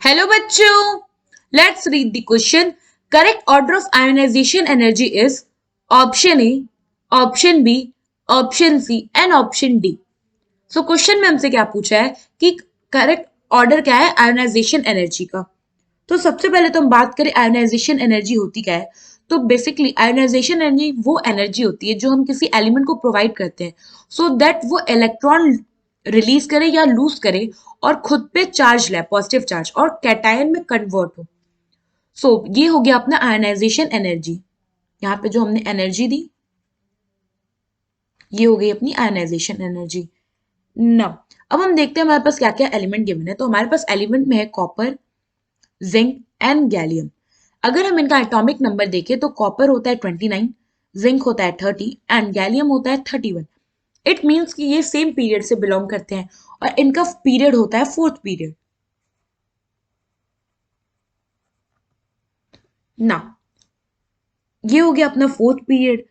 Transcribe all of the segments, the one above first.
Hello बच्चों, let's read the question. Correct order of ionization energy is option A, option B, option C and option D. So question में हमसे क्या पूछा है कि correct order क्या है आयोनाइजेशन एनर्जी का. तो सबसे पहले तो हम बात करें आयोनाइजेशन एनर्जी होती क्या है. तो बेसिकली आयोनाइजेशन एनर्जी वो एनर्जी होती है जो हम किसी एलिमेंट को प्रोवाइड करते हैं सो दैट वो इलेक्ट्रॉन रिलीज करे या लूज करे और खुद पे चार्ज ले, पॉजिटिव चार्ज, और कैटायन में कन्वर्ट हो. ये हो गया अपना आयोनाइजेशन एनर्जी. यहाँ पे जो हमने एनर्जी दी ये हो गई अपनी आयोनाइजेशन एनर्जी. नाउ अब हम देखते हैं हमारे पास क्या क्या एलिमेंट गिवन है. तो हमारे पास एलिमेंट में है कॉपर, जिंक एंड गैलियम. अगर हम इनका एटॉमिक नंबर देखें तो कॉपर होता है 29, जिंक होता है 30 एंड गैलियम होता है 31. इट मीन्स कि ये सेम पीरियड से बिलोंग करते हैं और इनका पीरियड होता है फोर्थ पीरियड. ना ये हो गया अपना फोर्थ पीरियड.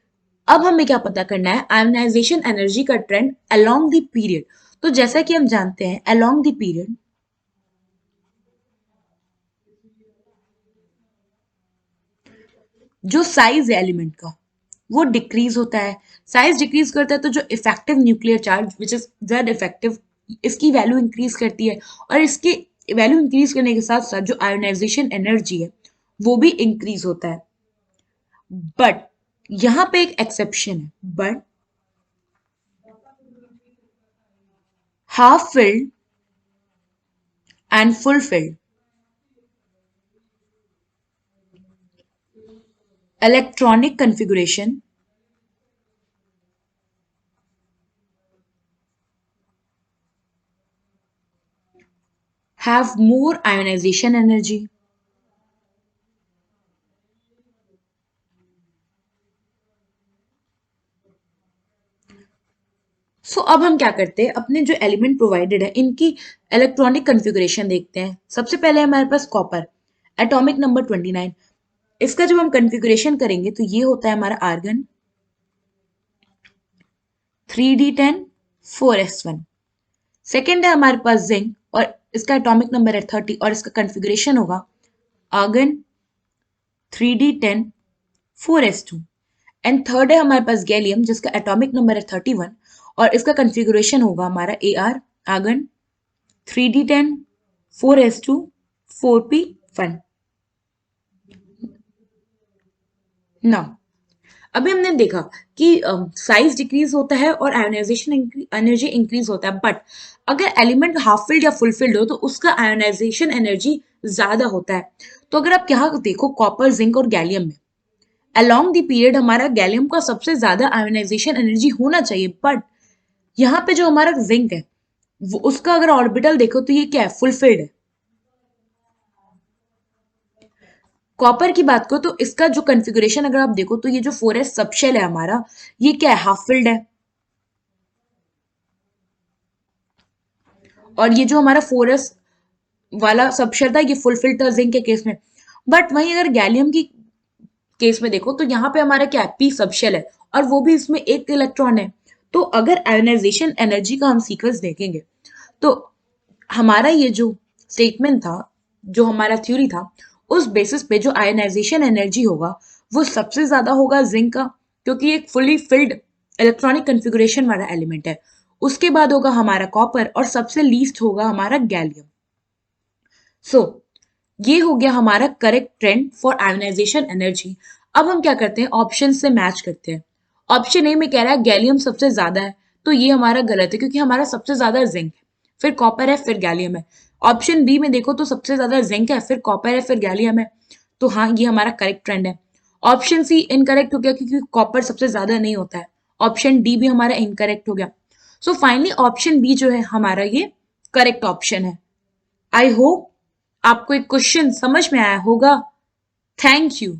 अब हमें क्या पता करना है आयोनाइजेशन एनर्जी का ट्रेंड अलोंग द पीरियड. तो जैसा कि हम जानते हैं अलोंग द पीरियड जो साइज है एलिमेंट का वो डिक्रीज होता है. साइज डिक्रीज करता है तो जो effective nuclear charge which is Z effective, इसकी वैल्यू इंक्रीज करती है और इसके वैल्यू इंक्रीज करने के साथ साथ जो आयोनाइजेशन एनर्जी है वो भी इंक्रीज होता है. बट यहां पे एक एक्सेप्शन है. But half filled and full field electronic configuration have more ionization energy. अब हम क्या करते हैं अपने जो एलिमेंट प्रोवाइडेड है इनकी इलेक्ट्रॉनिक कन्फिगुरेशन देखते हैं. सबसे पहले हमारे पास कॉपर, एटॉमिक नंबर 29. इसका जब हम कन्फिगुरेशन करेंगे तो ये होता है हमारा आर्गन 3d10 4s1. सेकेंड है हमारे पास जिंक और इसका एटॉमिक नंबर है 30 और इसका कन्फिगुरेशन होगा argon 3d10 4s2. And third है हमारे पास गैलियम जिसका एटॉमिक नंबर है 31 और इसका कन्फिगुरेशन होगा हमारा AR argon 3d10 4s2 4p1. ना अभी हमने देखा कि साइज डिक्रीज होता है और आयोनाइजेशन एनर्जी इंक्रीज होता है. बट अगर एलिमेंट हाफ फिल्ड या फुल फिल्ड हो तो उसका आयोनाइजेशन एनर्जी ज्यादा होता है. तो अगर आप यहाँ देखो कॉपर, जिंक और गैलियम में अलोंग द पीरियड हमारा गैलियम का सबसे ज्यादा आयोनाइजेशन एनर्जी होना चाहिए. बट यहाँ पे जो हमारा जिंक है वो उसका अगर ऑर्बिटल देखो तो ये क्या है, फुलफिल्ड है. कॉपर की बात करो तो इसका जो कन्फिगुरेशन अगर आप देखो तो ये जो 4s सबशेल है हमारा ये क्या है, हाफ फिल्ड है. और ये जो हमारा 4s वाला सबशेल था ये फुलफिल्ड था जिंक के केस में. बट वहीं अगर गैलियम की केस में देखो तो यहाँ पे हमारा क्या है, पी सबशेल है और वो भी इसमें एक इलेक्ट्रॉन है. तो अगर आयोनाइजेशन एनर्जी का हम सीक्वेंस देखेंगे तो हमारा ये जो स्टेटमेंट था, जो हमारा थ्योरी था, उस बेसिस पे जो आयनाइजेशन एनर्जी होगा वो सबसे ज्यादा होगा जिंक का क्योंकि एक फुली फिल्ड इलेक्ट्रॉनिक कन्फिगुरेशन वाला एलिमेंट है. उसके बाद होगा हमारा कॉपर और सबसे लीस्ट होगा हमारा गैलियम. सो ये हो गया हमारा correct trend for ionization energy. अब हम क्या करते हैं, ऑप्शन से मैच करते हैं. ऑप्शन ए में कह रहा है गैलियम सबसे ज्यादा है तो ये हमारा गलत है क्योंकि हमारा सबसे ज्यादा जिंक है, फिर कॉपर है, फिर गैलियम है. ऑप्शन बी में देखो तो सबसे ज्यादा जिंक है, फिर कॉपर है, फिर गैलियम है. तो हाँ ये हमारा करेक्ट ट्रेंड है. ऑप्शन सी इनकरेक्ट हो गया क्योंकि कॉपर सबसे ज्यादा नहीं होता है. ऑप्शन डी भी हमारा इनकरेक्ट हो गया. फाइनली ऑप्शन बी जो है हमारा ये करेक्ट ऑप्शन है. आई होप आपको एक क्वेश्चन समझ में आया होगा. Thank you.